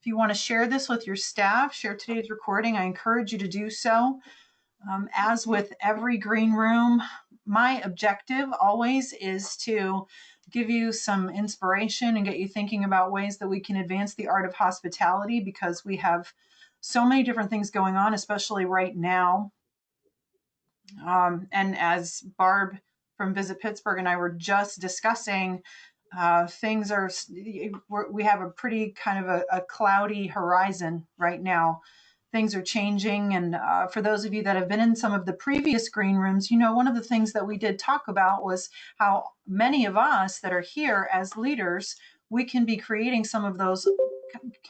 If you want to share this with your staff, share today's recording, I encourage you to do so. As with every green room, my objective always is to give you some inspiration and get you thinking about ways that we can advance the art of hospitality, because we have so many different things going on, especially right now. And as Barb from Visit Pittsburgh and I were just discussing, things are, we have a pretty kind of a cloudy horizon right now. Things are changing. And for those of you that have been in some of the previous green rooms, one of the things that we did talk about was how many of us that are here as leaders, we can be creating some of those,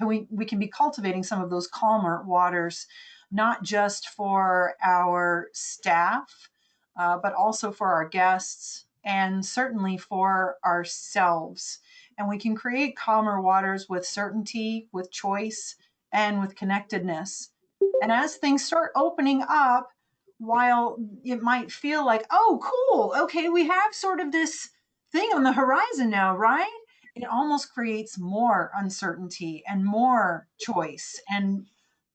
we can be cultivating some of those calmer waters, not just for our staff, but also for our guests and certainly for ourselves. And we can create calmer waters with certainty, with choice, and with connectedness. And as things start opening up, while it might feel like, oh, cool, okay, we have sort of this thing on the horizon now, right? It almost creates more uncertainty and more choice, and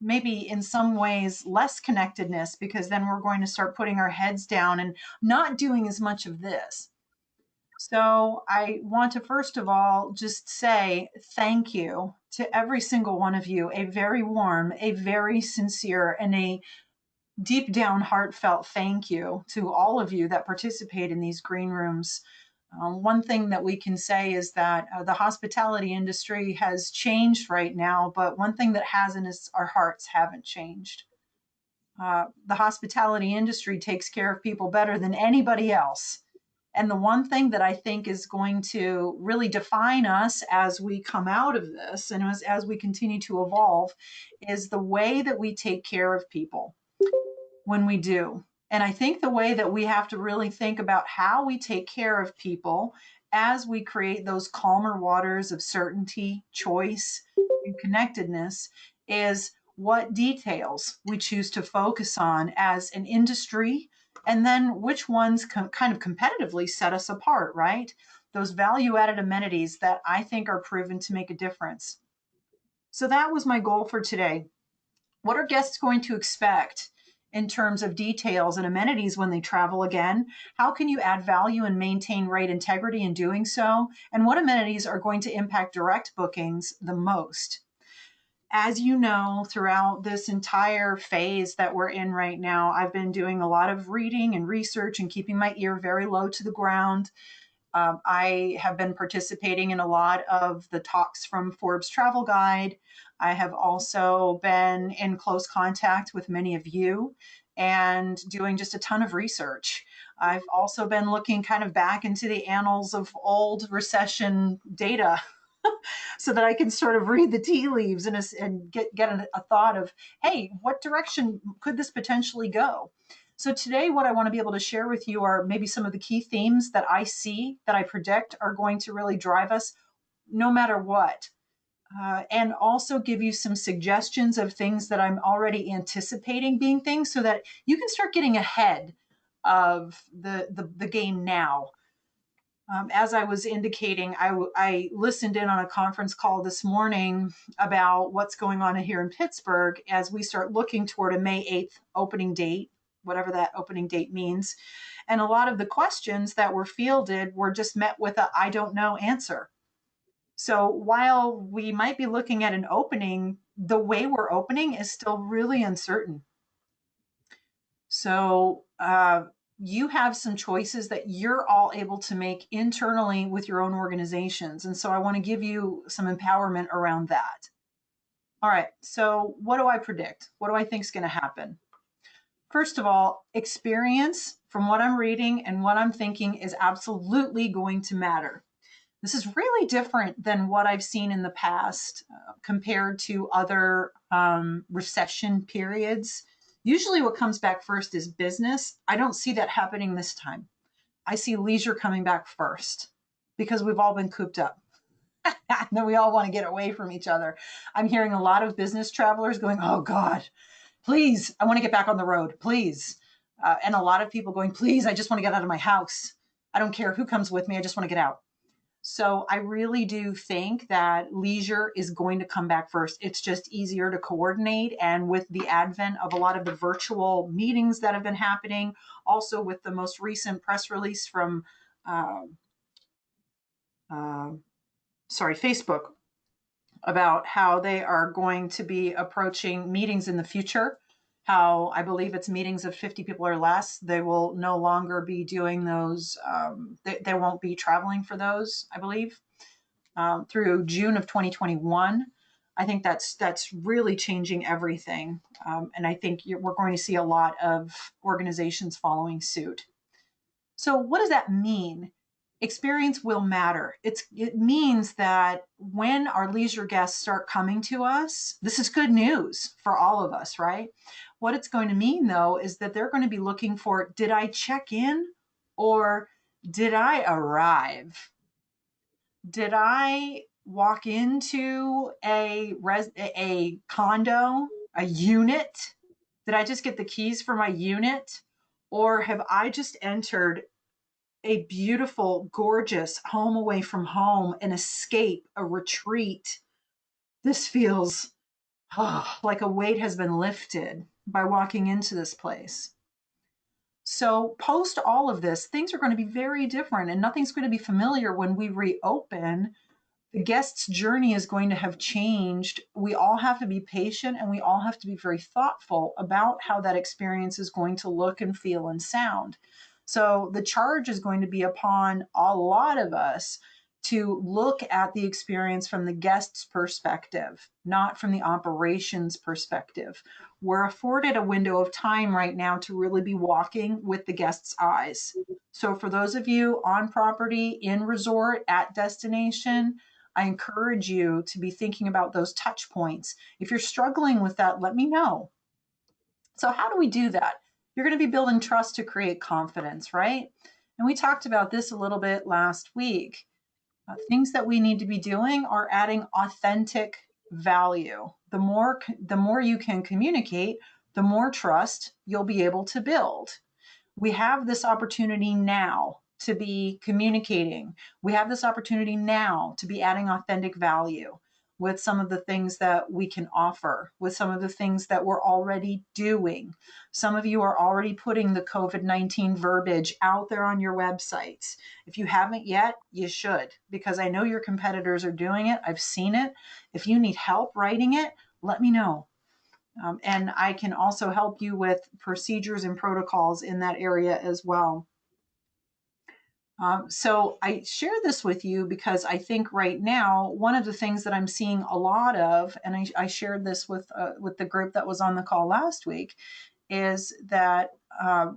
maybe in some ways less connectedness, because then we're going to start putting our heads down and not doing as much of this. So I want to first of all just say thank you to every single one of you, a very warm, a very sincere, and a deep down heartfelt thank you to all of you that participate in these green rooms. One thing that we can say is that the hospitality industry has changed right now, but one thing that hasn't is our hearts haven't changed. The hospitality industry takes care of people better than anybody else. And the one thing that I think is going to really define us as we come out of this and as we continue to evolve is the way that we take care of people when we do. And I think the way that we have to really think about how we take care of people as we create those calmer waters of certainty, choice, and connectedness is what details we choose to focus on as an industry, and then which ones kind of competitively set us apart, right? Those value-added amenities that I think are proven to make a difference. So that was my goal for today. What are guests going to expect in terms of details and amenities when they travel again? How can you add value and maintain rate integrity in doing so? And what amenities are going to impact direct bookings the most? As you know, throughout this entire phase that we're in right now, I've been doing a lot of reading and research and keeping my ear very low to the ground. I have been participating in a lot of the talks from Forbes Travel Guide. I have also been in close contact with many of you and doing just a ton of research. I've also been looking kind of back into the annals of old recession data so that I can sort of read the tea leaves and get a thought of, hey, what direction could this potentially go? So today, what I want to be able to share with you are maybe some of the key themes that I see, that I predict are going to really drive us no matter what. And also give you some suggestions of things that I'm already anticipating being things, so that you can start getting ahead of the game now. As I was indicating, I listened in on a conference call this morning about what's going on here in Pittsburgh as we start looking toward a May 8th opening date, whatever that opening date means. And a lot of the questions that were fielded were just met with a I don't know answer. So while we might be looking at an opening, the way we're opening is still really uncertain. So you have some choices that you're all able to make internally with your own organizations. And so I want to give you some empowerment around that. All right, so what do I predict? What do I think is going to happen? First of all, experience from what I'm reading and what I'm thinking is absolutely going to matter. This is really different than what I've seen in the past compared to other recession periods. Usually what comes back first is business. I don't see that happening this time. I see leisure coming back first because we've all been cooped up. And then we all want to get away from each other. I'm hearing a lot of business travelers going, oh God, please, I want to get back on the road, please. And a lot of people going, please, I just want to get out of my house. I don't care who comes with me. I just want to get out. So I really do think that leisure is going to come back first. It's just easier to coordinate. And with the advent of a lot of the virtual meetings that have been happening, also with the most recent press release from, uh, uh, Facebook, about how they are going to be approaching meetings in the future. How I believe it's meetings of 50 people or less. They will no longer be doing those. They won't be traveling for those, I believe, through June of 2021. I think that's really changing everything. And I think we're going to see a lot of organizations following suit. So what does that mean? Experience will matter. It means that when our leisure guests start coming to us, this is good news for all of us, right? What it's going to mean though is that they're going to be looking for, did I check in or did I arrive? Did I walk into a condo, a unit? Did I just get the keys for my unit? Or have I just entered a beautiful, gorgeous home away from home, an escape, a retreat? This feels like a weight has been lifted by walking into this place. So, post all of this, things are going to be very different and nothing's going to be familiar when we reopen. The guest's journey is going to have changed. We all have to be patient and we all have to be very thoughtful about how that experience is going to look and feel and sound. So the charge is going to be upon a lot of us to look at the experience from the guest's perspective, not from the operations perspective. We're afforded a window of time right now to really be walking with the guest's eyes. So for those of you on property, in resort, at destination, I encourage you to be thinking about those touch points. If you're struggling with that, let me know. So, how do we do that? You're going to be building trust to create confidence, right? And we talked about this a little bit last week. Things that we need to be doing are adding authentic value. The more you can communicate, the more trust you'll be able to build. We have this opportunity now to be communicating. We have this opportunity now to be adding authentic value with some of the things that we can offer, with some of the things that we're already doing. Some of you are already putting the COVID-19 verbiage out there on your websites. If you haven't yet, you should, because I know your competitors are doing it. I've seen it. If you need help writing it, let me know. And I can also help you with procedures and protocols in that area as well. So I share this with you because I think right now, one of the things that I'm seeing a lot of, and I shared this with the group that was on the call last week, is that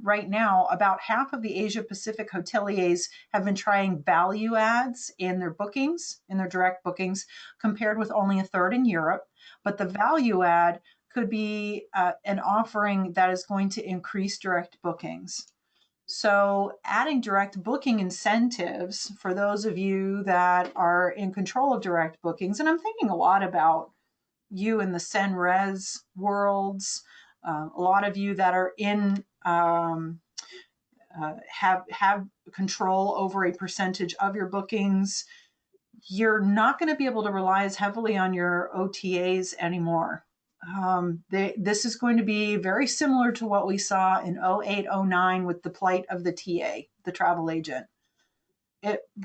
right now about half of the Asia Pacific hoteliers have been trying value ads in their bookings, in their direct bookings, compared with only a third in Europe. But the value ad could be an offering that is going to increase direct bookings. So, adding direct booking incentives for those of you that are in control of direct bookings, and I'm thinking a lot about you in the Senres worlds, a lot of you that are in have control over a percentage of your bookings. You're not going to be able to rely as heavily on your OTAs anymore. This is going to be very similar to what we saw in 08, 09 with the plight of the TA, the travel agent.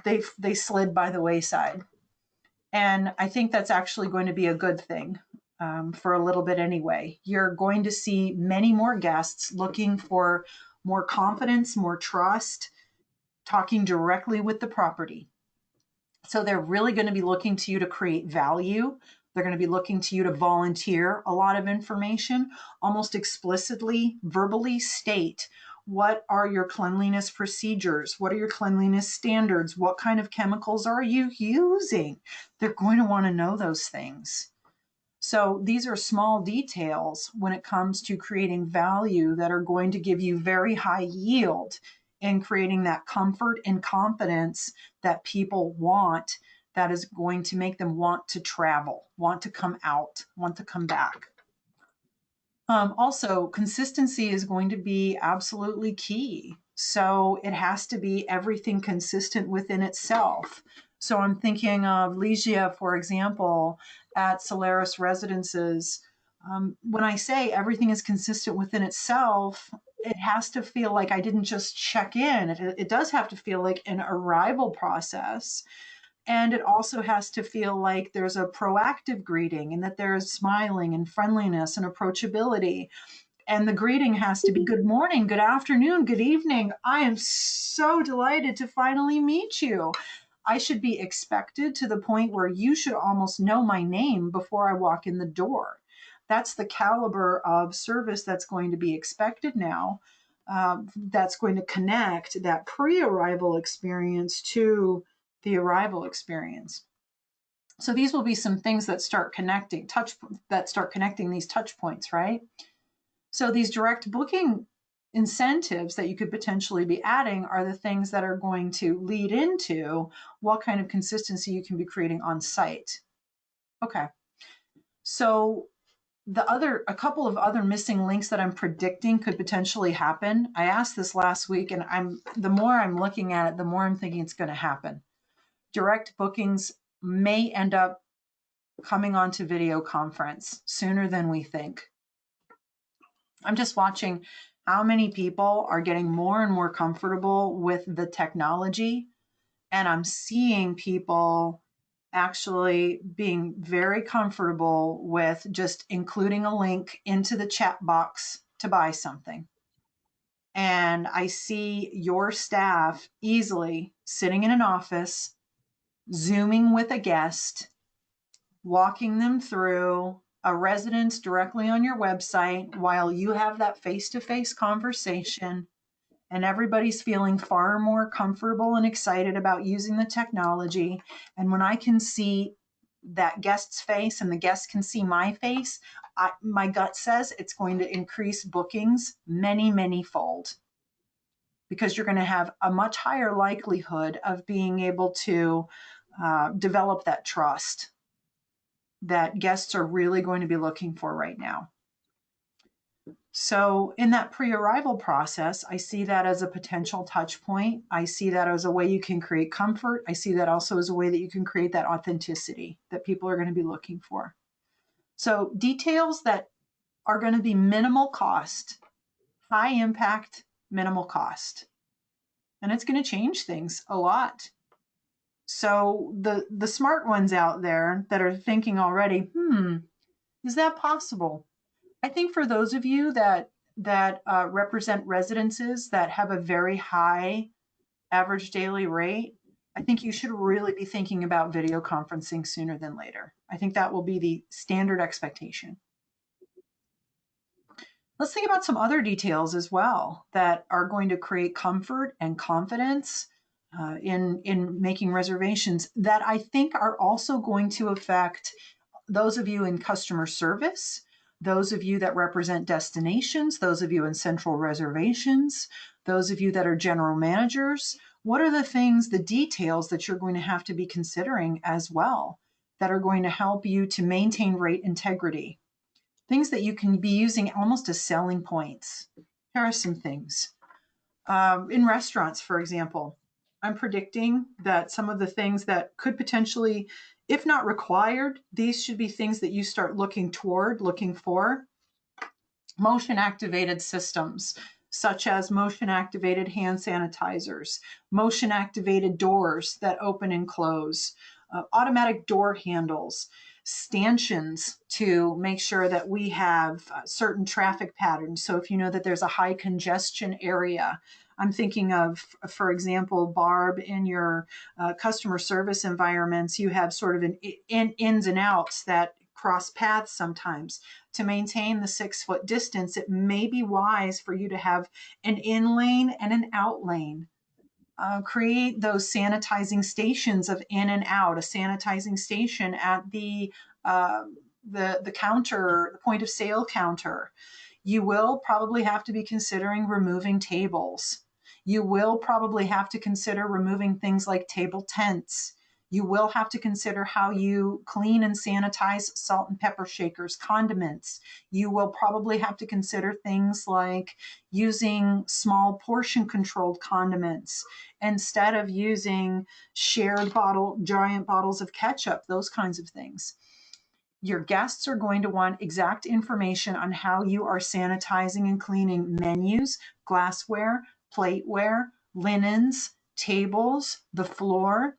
They slid by the wayside. And I think that's actually going to be a good thing for a little bit anyway. You're going to see many more guests looking for more confidence, more trust, talking directly with the property. So they're really going to be looking to you to create value. They're going to be looking to you to volunteer a lot of information, almost explicitly, verbally state what are your cleanliness procedures? What are your cleanliness standards? What kind of chemicals are you using? They're going to want to know those things. So these are small details when it comes to creating value that are going to give you very high yield in creating that comfort and confidence that people want, that is going to make them want to travel, want to come out, want to come back. Also, consistency is going to be absolutely key. So it has to be everything consistent within itself. So I'm thinking of Legia, for example, at Solaris Residences. When I say everything is consistent within itself, it has to feel like I didn't just check in. It does have to feel like an arrival process. And it also has to feel like there's a proactive greeting and that there's smiling and friendliness and approachability. And the greeting has to be good morning, good afternoon, good evening. I am so delighted to finally meet you. I should be expected to the point where you should almost know my name before I walk in the door. That's the caliber of service that's going to be expected now. That's going to connect that pre-arrival experience to the arrival experience. So these will be some things that start connecting these touch points, right? So these direct booking incentives that you could potentially be adding are the things that are going to lead into what kind of consistency you can be creating on site. Okay. So a couple of other missing links that I'm predicting could potentially happen. I asked this last week, and the more I'm looking at it, the more I'm thinking it's going to happen. Direct bookings may end up coming onto video conference sooner than we think. I'm just watching how many people are getting more and more comfortable with the technology. And I'm seeing people actually being very comfortable with just including a link into the chat box to buy something. And I see your staff easily sitting in an office, Zooming with a guest, walking them through a residence directly on your website while you have that face-to-face conversation, and everybody's feeling far more comfortable and excited about using the technology. And when I can see that guest's face and the guest can see my face, my gut says it's going to increase bookings many, many fold, because you're going to have a much higher likelihood of being able to develop that trust that guests are really going to be looking for right now. So in that pre-arrival process, I see that as a potential touch point. I see that as a way you can create comfort. I see that also as a way that you can create that authenticity that people are going to be looking for. So details that are going to be minimal cost, high impact, minimal cost. And it's going to change things a lot. So the smart ones out there that are thinking already, is that possible? I think for those of you that represent residences that have a very high average daily rate, I think you should really be thinking about video conferencing sooner than later. I think that will be the standard expectation. Let's think about some other details as well that are going to create comfort and confidence in making reservations that I think are also going to affect those of you in customer service, those of you that represent destinations, those of you in central reservations, those of you that are general managers. What are the things, the details that you're going to have to be considering as well that are going to help you to maintain rate integrity? Things that you can be using almost as selling points. Here are some things. In restaurants, for example, I'm predicting that some of the things that could potentially, if not required, these should be things that you start looking for. Motion activated systems, such as motion activated hand sanitizers, motion activated doors that open and close, automatic door handles, stanchions to make sure that we have certain traffic patterns. So if you know that there's a high congestion area, I'm thinking of, for example, Barb, in your customer service environments, you have sort of ins and outs that cross paths sometimes. To maintain the 6-foot distance, it may be wise for you to have an in lane and an out lane. Create those sanitizing stations of in and out, a sanitizing station at the counter, the point of sale counter. You will probably have to be considering removing tables. You will probably have to consider removing things like table tents. You will have to consider how you clean and sanitize salt and pepper shakers, condiments. You will probably have to consider things like using small portion controlled condiments instead of using giant bottles of ketchup, those kinds of things. Your guests are going to want exact information on how you are sanitizing and cleaning menus, glassware, plateware, linens, tables, the floor.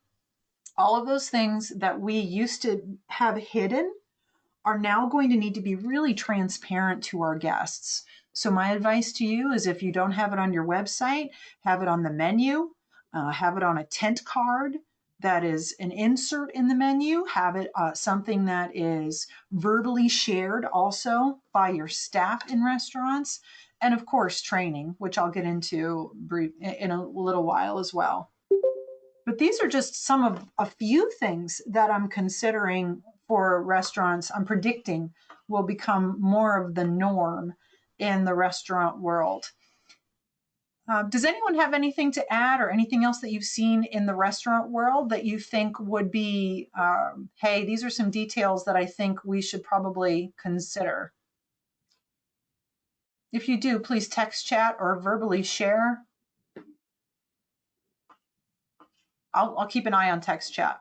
All of those things that we used to have hidden are now going to need to be really transparent to our guests. So, my advice to you is if you don't have it on your website, have it on the menu, have it on a tent card that is an insert in the menu, have it something that is verbally shared also by your staff in restaurants, and of course, training, which I'll get into in a little while as well. But these are just some of a few things that I'm considering for restaurants. I'm predicting will become more of the norm in the restaurant world. Does anyone have anything to add or anything else that you've seen in the restaurant world that you think would be, hey, these are some details that I think we should probably consider? If you do, please text chat or verbally share. I'll keep an eye on text chat.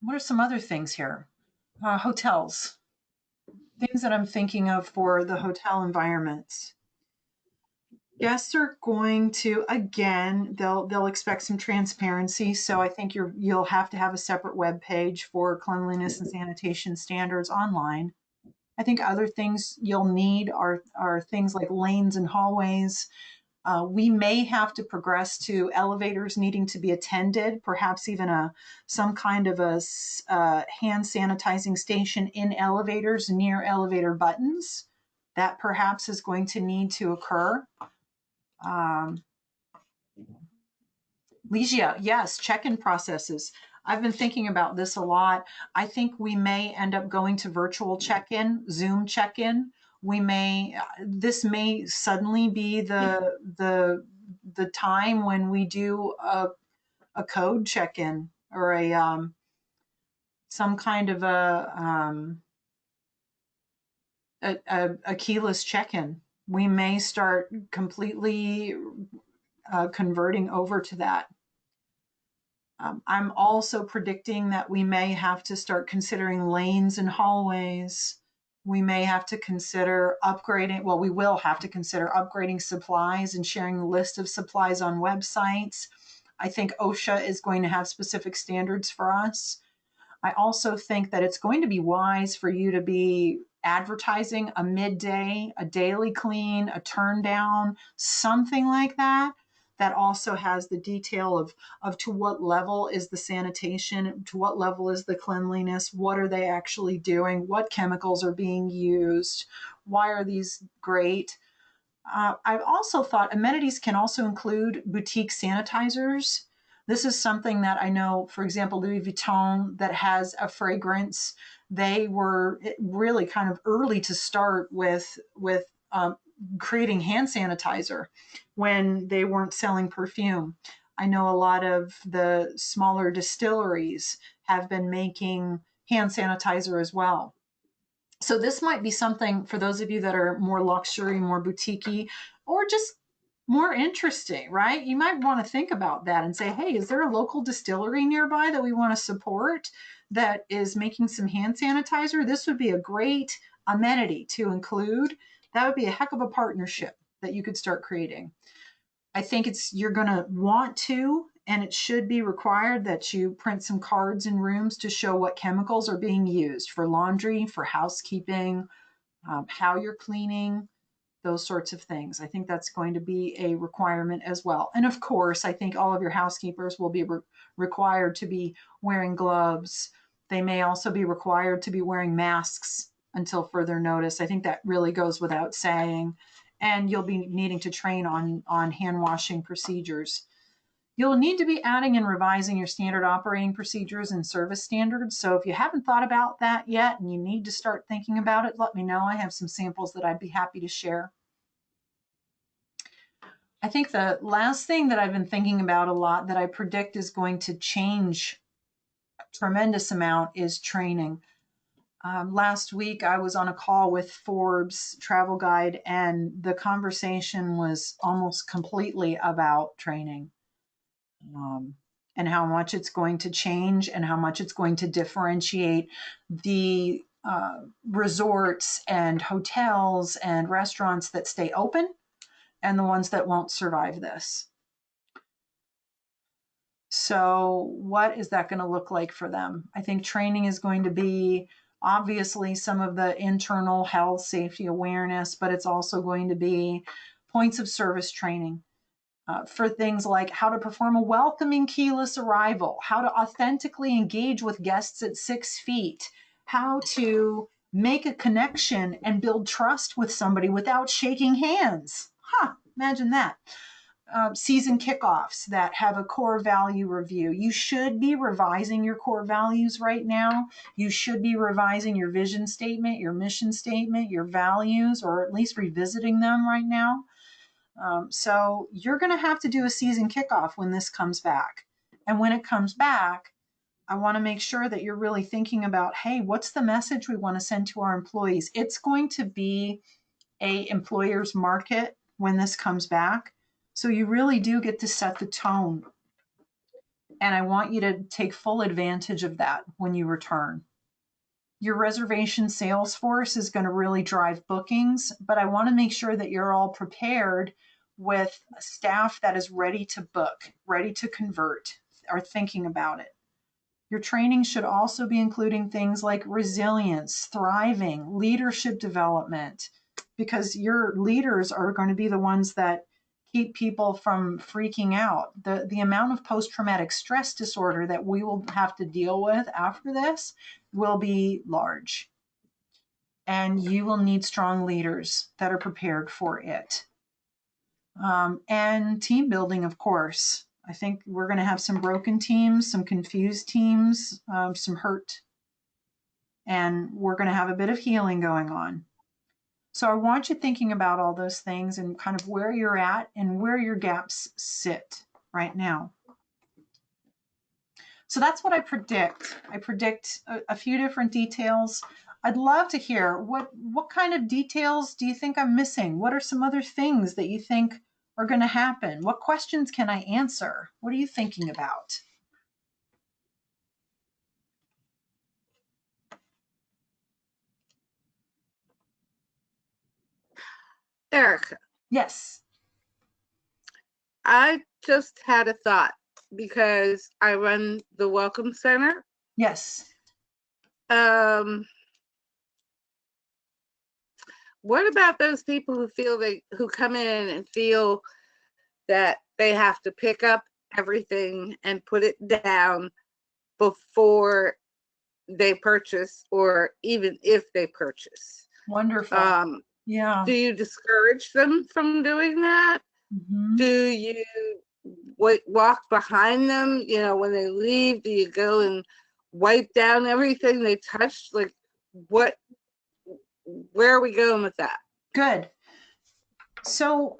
What are some other things here? Hotels, things that I'm thinking of for the hotel environments. Guests are going to, again, they'll expect some transparency. So I think you'll have to have a separate web page for cleanliness and sanitation standards online. I think other things you'll need are things like lanes and hallways. We may have to progress to elevators needing to be attended, perhaps even some kind of a hand sanitizing station in elevators near elevator buttons. That perhaps is going to need to occur. Ligia, yes, check-in processes. I've been thinking about this a lot. I think we may end up going to virtual check-in, Zoom check-in. This may suddenly be the time when we do a code check-in or some kind of a keyless check-in. We may start completely converting over to that. I'm also predicting that we may have to start considering lanes and hallways. We may have to consider upgrading, well, we will have to consider upgrading supplies and sharing a list of supplies on websites. I think OSHA is going to have specific standards for us. I also think that it's going to be wise for you to be advertising a midday, a daily clean, a turn down, something like that. That also has the detail of to what level is the sanitation, to what level is the cleanliness, what are they actually doing, what chemicals are being used, why are these great. I've also thought amenities can also include boutique sanitizers. This is something that I know, for example, Louis Vuitton that has a fragrance. They were really kind of early to start with creating hand sanitizer when they weren't selling perfume. I know a lot of the smaller distilleries have been making hand sanitizer as well. So this might be something for those of you that are more luxury, more boutique-y, or just more interesting, right? You might want to think about that and say, hey, is there a local distillery nearby that we want to support that is making some hand sanitizer? This would be a great amenity to include. That would be a heck of a partnership that you could start creating. I think you're going to want to, and it should be required that you print some cards in rooms to show what chemicals are being used for laundry, for housekeeping, how you're cleaning, those sorts of things. I think that's going to be a requirement as well. And of course, I think all of your housekeepers will be required to be wearing gloves. They may also be required to be wearing masks until further notice. I think that really goes without saying. And you'll be needing to train on hand washing procedures. You'll need to be adding and revising your standard operating procedures and service standards. So if you haven't thought about that yet and you need to start thinking about it, let me know. I have some samples that I'd be happy to share. I think the last thing that I've been thinking about a lot that I predict is going to change a tremendous amount is training. Last week, I was on a call with Forbes Travel Guide, and the conversation was almost completely about training, um, and how much it's going to change and how much it's going to differentiate the resorts and hotels and restaurants that stay open and the ones that won't survive this. So, what is that going to look like for them? I think training is going to be obviously some of the internal health, safety awareness, but it's also going to be points of service training for things like how to perform a welcoming keyless arrival, how to authentically engage with guests at 6 feet, how to make a connection and build trust with somebody without shaking hands. Imagine that. Season kickoffs that have a core value review. You should be revising your core values right now. You should be revising your vision statement, your mission statement, your values, or at least revisiting them right now. So you're going to have to do a season kickoff when this comes back. And when it comes back, I want to make sure that you're really thinking about, hey, what's the message we want to send to our employees? It's going to be a employer's market when this comes back. So you really do get to set the tone. And I want you to take full advantage of that when you return. Your reservation sales force is going to really drive bookings, but I want to make sure that you're all prepared with staff that is ready to book, ready to convert, or thinking about it. Your training should also be including things like resilience, thriving, leadership development, because your leaders are going to be the ones that keep people from freaking out. The amount of post-traumatic stress disorder that we will have to deal with after this will be large. And you will need strong leaders that are prepared for it. And team building, of course. I think we're going to have some broken teams, some confused teams, some hurt. And we're going to have a bit of healing going on. So I want you thinking about all those things and kind of where you're at and where your gaps sit right now. So that's what I predict. I predict a few different details. I'd love to hear what kind of details do you think I'm missing? What are some other things that you think are going to happen? What questions can I answer? What are you thinking about? Erica, Yes. I just had a thought because I run the Welcome Center. Yes. What about those people who come in and feel that they have to pick up everything and put it down before they purchase, or even if they purchase? Wonderful. Yeah. Do you discourage them from doing that? Mm-hmm. Do you walk behind them? You know, when they leave, do you go and wipe down everything they touched? Like, where are we going with that? Good. So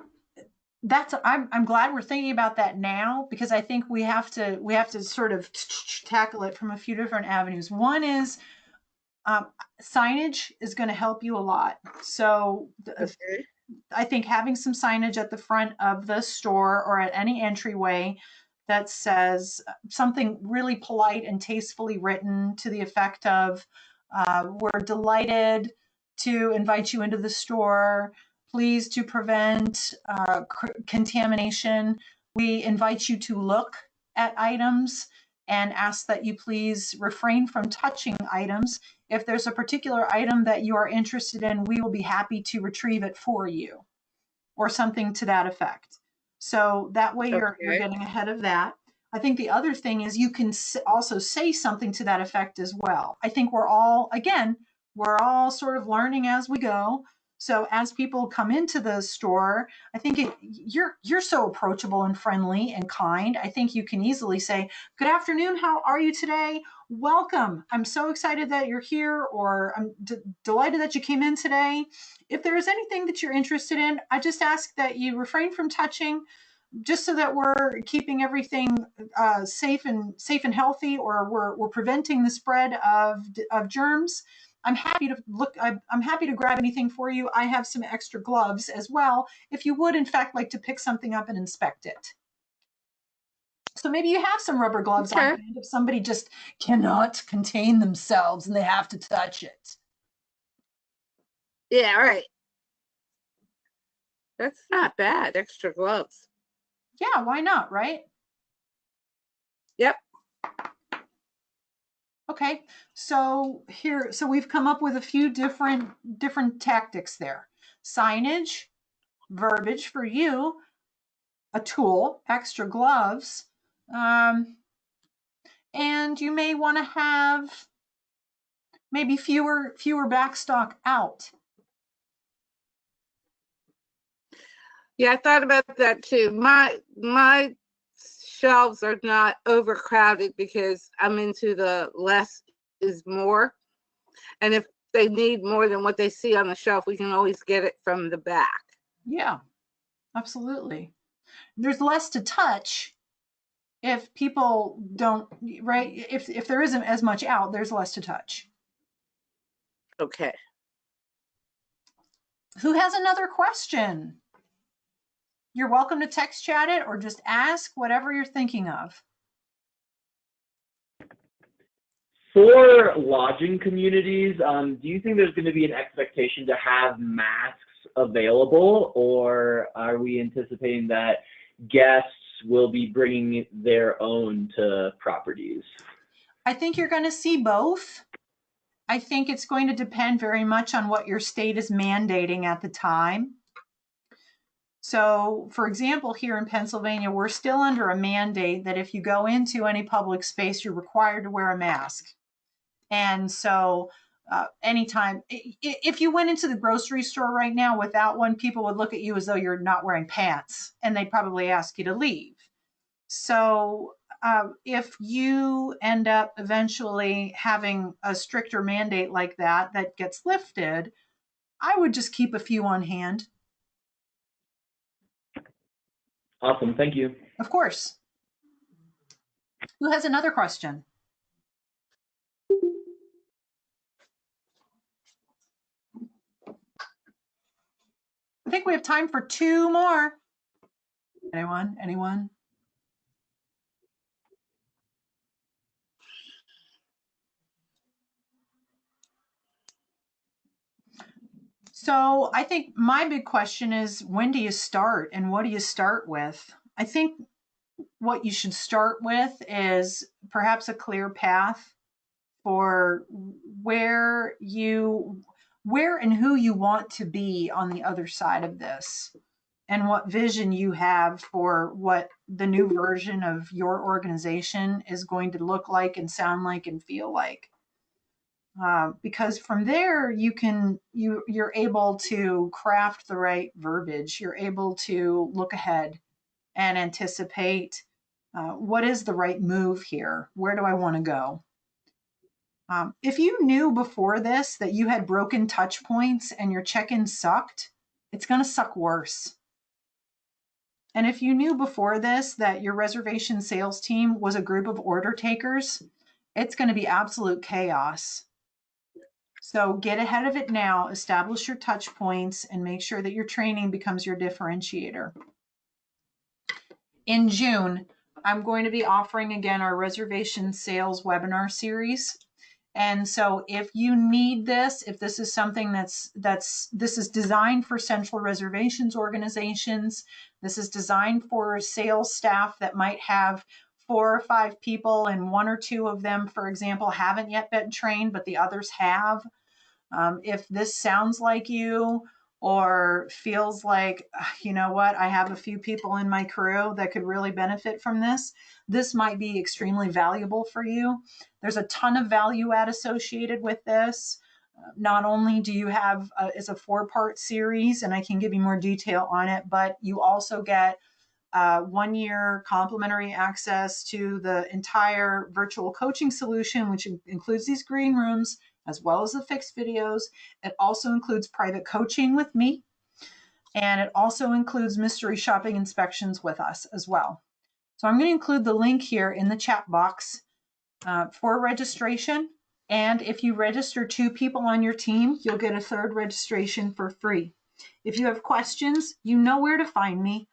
I'm glad we're thinking about that now, because I think we have to sort of tackle it from a few different avenues. One is signage is going to help you a lot. So Okay. I think having some signage at the front of the store or at any entryway that says something really polite and tastefully written to the effect of, we're delighted to invite you into the store. Please, to prevent contamination, we invite you to look at items and ask that you please refrain from touching items. If there's a particular item that you are interested in, we will be happy to retrieve it for you, or something to that effect. So that way you're getting ahead of that. I think the other thing is you can also say something to that effect as well. I think we're all sort of learning as we go. So as people come into the store, I think you're so approachable and friendly and kind. I think you can easily say, "Good afternoon, how are you today?" welcome. I'm so excited that you're here, or I'm delighted that you came in today. If there is anything that you're interested in, I just ask that you refrain from touching, just so that we're keeping everything safe and healthy, or we're preventing the spread of germs. I'm happy to look. I'm happy to grab anything for you. I have some extra gloves as well, if you would, in fact, like to pick something up and inspect it. So maybe you have some rubber gloves on Okay. hand if somebody just cannot contain themselves and they have to touch it. Yeah, all right. That's not bad. Extra gloves. Yeah, why not, right? Yep. Okay, so we've come up with a few different tactics there. Signage, verbiage for you, a tool, extra gloves, um, and you may want to have maybe fewer backstock out. Yeah, I thought about that too. My shelves are not overcrowded because I'm into the less is more. And if they need more than what they see on the shelf, we can always get it from the back. Yeah, absolutely. There's less to touch if people don't, right? If there isn't as much out, there's less to touch. Okay. Who has another question? You're welcome to text chat it or just ask whatever you're thinking of. For lodging communities, do you think there's going to be an expectation to have masks available, or are we anticipating that guests will be bringing their own to properties? I think you're going to see both. I think it's going to depend very much on what your state is mandating at the time. So, for example, here in Pennsylvania, we're still under a mandate that if you go into any public space, you're required to wear a mask. And so, anytime, if you went into the grocery store right now without one, people would look at you as though you're not wearing pants, and they'd probably ask you to leave. So, if you end up eventually having a stricter mandate like that gets lifted, I would just keep a few on hand. Awesome, thank you. Of course. Who has another question? I think we have time for two more. Anyone? Anyone? So I think my big question is, when do you start and what do you start with? I think what you should start with is perhaps a clear path for where and who you want to be on the other side of this, and what vision you have for what the new version of your organization is going to look like and sound like and feel like. Because from there you're able to craft the right verbiage. You're able to look ahead and anticipate, what is the right move here? Where do I want to go? If you knew before this that you had broken touch points and your check-in sucked, it's going to suck worse. And if you knew before this that your reservation sales team was a group of order takers, it's going to be absolute chaos. So get ahead of it now, establish your touch points, and make sure that your training becomes your differentiator. In June, I'm going to be offering again our reservation sales webinar series. And so if you need this, if this is something this is designed for central reservations organizations, this is designed for sales staff that might have 4 or 5 people and one or two of them, for example, haven't yet been trained, but the others have. If this sounds like you, or feels like, you know what, I have a few people in my crew that could really benefit from this might be extremely valuable for you. There's a ton of value add associated with this. Not only do you have, it's a 4-part series, and I can give you more detail on it, but you also get 1-year complimentary access to the entire virtual coaching solution, which includes these green rooms as well as the fixed videos. It also includes private coaching with me, and it also includes mystery shopping inspections with us as well. So I'm going to include the link here in the chat box for registration. And if you register 2 people on your team, you'll get a 3rd registration for free. If you have questions, you know where to find me.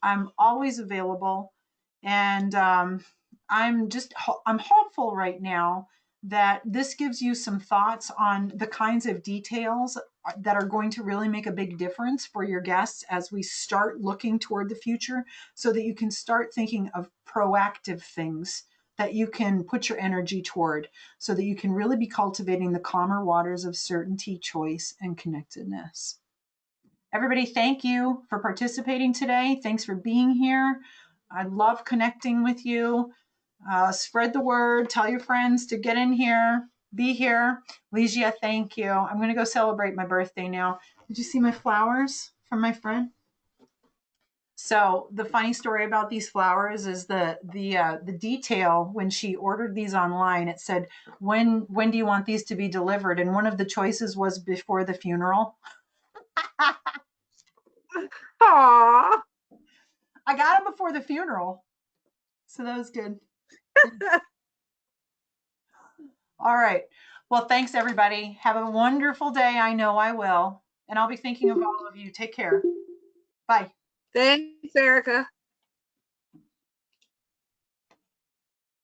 I'm always available. And I'm hopeful right now that this gives you some thoughts on the kinds of details that are going to really make a big difference for your guests as we start looking toward the future, so that you can start thinking of proactive things that you can put your energy toward, so that you can really be cultivating the calmer waters of certainty, choice, and connectedness. Everybody, thank you for participating today. Thanks for being here. I love connecting with you. Spread the word. Tell your friends to get in here. Be here. Ligia, thank you. I'm going to go celebrate my birthday now. Did you see my flowers from my friend? So the funny story about these flowers is the detail when she ordered these online. It said, when do you want these to be delivered? And one of the choices was before the funeral. Aww. I got them before the funeral, so that was good. All right. Well, thanks everybody. Have a wonderful day. I know I will. And I'll be thinking of all of you. Take care. Bye. Thanks, Erica.